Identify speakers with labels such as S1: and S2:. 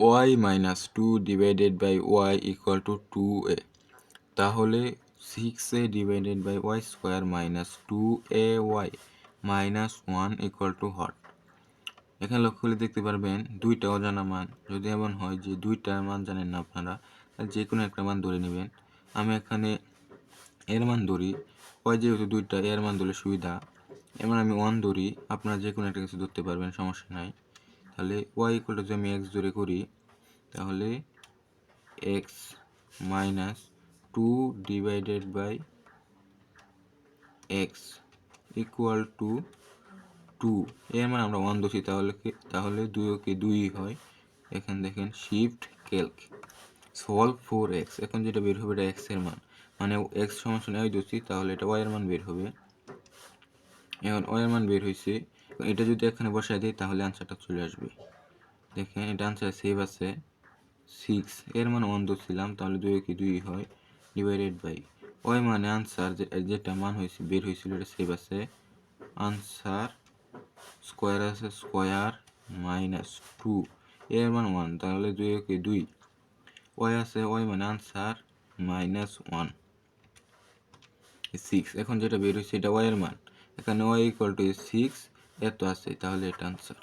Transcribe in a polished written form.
S1: y minus 2 divided by y equal to 2a, তাহলে 6a divided by y square minus 2ay minus 1 equal to হট। এখানে লক্ষ্য করলে দেখতে পারবেন দুইটা অজানা মান। যদি এমন হয় যে দুইটার মান জানেন না আপনারা, তাহলে যে কোনো একটা মান ধরে নেবেন। আমি এখানে এর মান ধরি, y যেহেতু দুইটা এর মান ধরলে সুবিধা, এমন আমি 1 ধরি, আপনারা যে কোনো একটা কিছু ধরতে পারবেন, সমস্যা নাই। তাহলে y ইকুয়াল টু যদি আমি x ধরে করি, তাহলে x minus 2 divided by x equal to 2, এর মানে আমরা 1 ধরছি, তাহলে 2 2 হয়। এখানে দেখেন shift Calc solve for x, এখন যেটা বের হবে এটা x এর মান, মানে x সমান ওই ধরছি, তাহলে এটা y এর মান বের হবে। এখন y এর মান বের হয়েছে, এটা যদি এখানে বসায় দিই তাহলে আনসারটা চলে আসবে। দেখেন এটা আনসার সেভ আছে 6, এর মান 1 ধরছিলাম, তাহলে 2 2 হয়, ডিভাইডেড বাই y মানে আনসার যেটা মান হয়েছে বের হয়েছিল এটা সেভ আছে, আনসার স্কোয়ার আছে স্কোয়ার মাইনাস 2, এর মান 1, তাহলে 2 2, y আছে y মানে আনসার মাইনাস 1 6, এখন যেটা বের হয়েছে এটা y এর মান, এখানে y ইকুয়াল টু 6 এত আছে, তাহলে এটা আনসার।